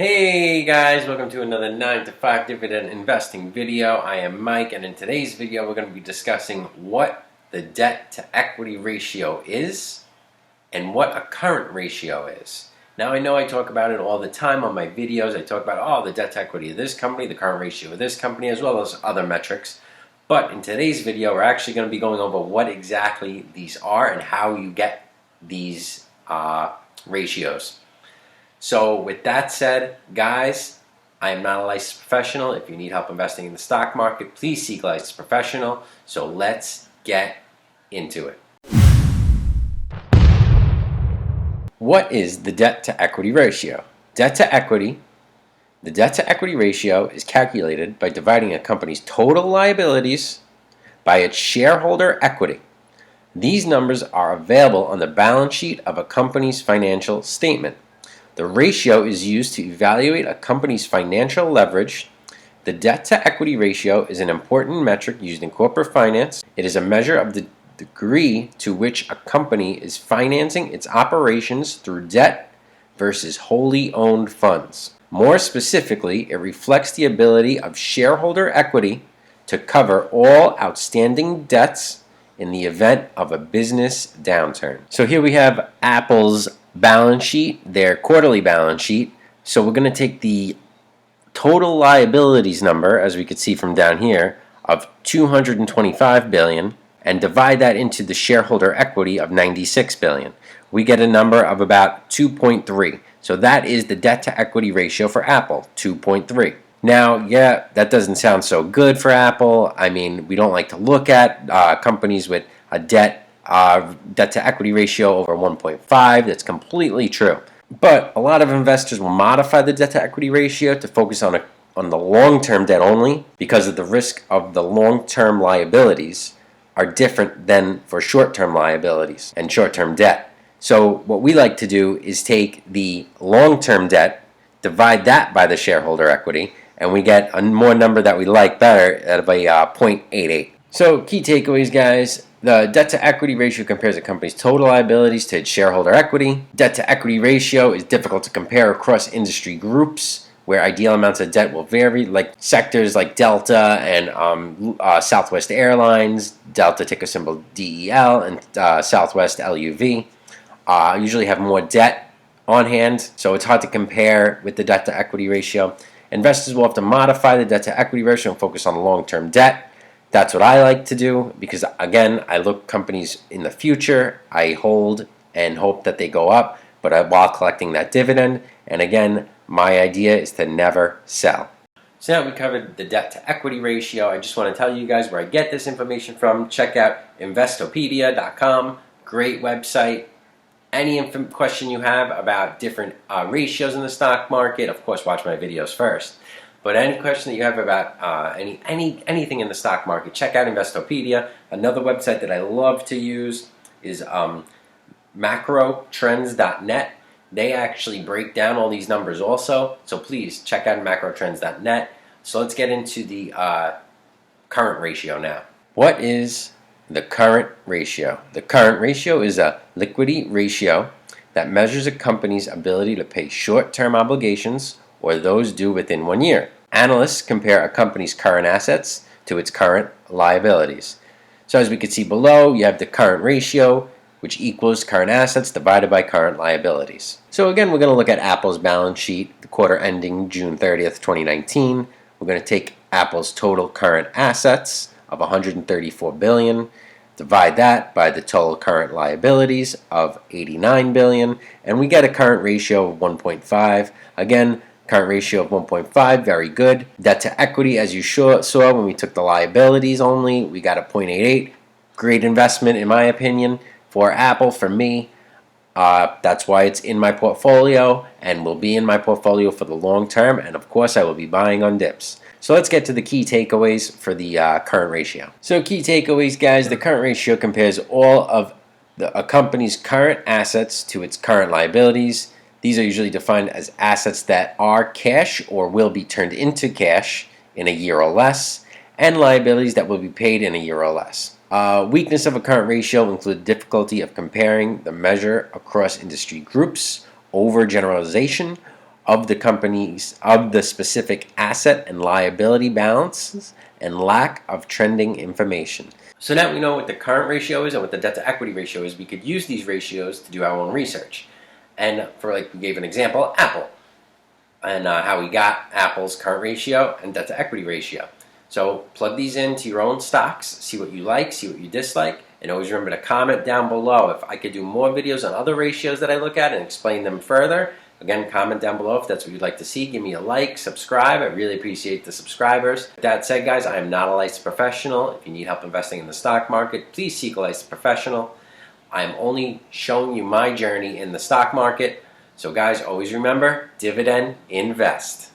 Hey guys, welcome to another 9 to 5 dividend investing video. I am Mike, and in today's video we're going to be discussing what the debt to equity ratio is and what a current ratio is. Now I know I talk about it all the time on my videos. I talk about the debt to equity of this company, the current ratio of this company, as well as other metrics. But in today's video we're actually going to be going over what exactly these are and how you get these ratios. So with that said, guys, I am not a licensed professional. If you need help investing in the stock market, please seek a licensed professional. So let's get into it. What is the debt to equity ratio? Debt to equity. The debt to equity ratio is calculated by dividing a company's total liabilities by its shareholder equity. These numbers are available on the balance sheet of a company's financial statement. The ratio is used to evaluate a company's financial leverage. The debt to equity ratio is an important metric used in corporate finance. It is a measure of the degree to which a company is financing its operations through debt versus wholly owned funds. More specifically, it reflects the ability of shareholder equity to cover all outstanding debts in the event of a business downturn. So here we have Apple's balance sheet, their quarterly balance sheet. So we're going to take the total liabilities number, as we could see from down here, of $225 billion and divide that into the shareholder equity of $96 billion. We get a number of about 2.3. So that is the debt to equity ratio for Apple, 2.3. Now, yeah, that doesn't sound so good for Apple. I mean, we don't like to look at companies with a debt to equity ratio over 1.5. That's completely true. But a lot of investors will modify the debt to equity ratio to focus on the long-term debt only, because of the risk of the long-term liabilities are different than for short-term liabilities and short-term debt. So what we like to do is take the long-term debt, divide that by the shareholder equity, and we get a more number that we like better out of a 0.88. So key takeaways, guys. The debt to equity ratio compares a company's total liabilities to its shareholder equity. Debt to equity ratio is difficult to compare across industry groups, where ideal amounts of debt will vary, like sectors like Delta and Southwest Airlines, Delta ticker symbol DEL, and Southwest LUV, usually have more debt on hand, so it's hard to compare with the debt to equity ratio. Investors will have to modify the debt to equity ratio and focus on long-term debt. That's what I like to do because, again, I look companies in the future. I hold and hope that they go up, but while collecting that dividend. And again, my idea is to never sell. So now we covered the debt to equity ratio. I just want to tell you guys where I get this information from. Check out investopedia.com. Great website. Any question you have about different ratios in the stock market, of course, watch my videos first. But any question that you have about anything in the stock market, check out Investopedia. Another website that I love to use is macrotrends.net. They actually break down all these numbers also. So please check out macrotrends.net. So let's get into the current ratio now. What is the current ratio? The current ratio is a liquidity ratio that measures a company's ability to pay short-term obligations or those due within 1 year. Analysts compare a company's current assets to its current liabilities. So as we can see below, you have the current ratio, which equals current assets divided by current liabilities. So again, we're going to look at Apple's balance sheet, the quarter ending June 30th, 2019. We're going to take Apple's total current assets of $134 billion, divide that by the total current liabilities of $89 billion, and we get a current ratio of 1.5. Again, current ratio of 1.5, very good. Debt to equity, as you saw when we took the liabilities only, we got a 0.88. Great investment, in my opinion, for Apple, for me. That's why it's in my portfolio and will be in my portfolio for the long term. And of course, I will be buying on dips. So let's get to the key takeaways for the current ratio. So key takeaways, guys, the current ratio compares all of a company's current assets to its current liabilities. These are usually defined as assets that are cash or will be turned into cash in a year or less, and liabilities that will be paid in a year or less. Weakness of a current ratio include difficulty of comparing the measure across industry groups, overgeneralization of the company's of the specific asset and liability balances and lack of trending information. So now we know what the current ratio is and what the debt to equity ratio is. We could use these ratios to do our own research. And for, like, we gave an example, Apple, and how we got Apple's current ratio and debt to equity ratio. So plug these into your own stocks, see what you like, see what you dislike, and always remember to comment down below if I could do more videos on other ratios that I look at and explain them further. Again, comment down below if that's what you'd like to see. Give me a like, subscribe. I really appreciate the subscribers. With that said, guys, I am not a licensed professional. If you need help investing in the stock market, please seek a licensed professional. I am only showing you my journey in the stock market. So guys, always remember, dividend invest.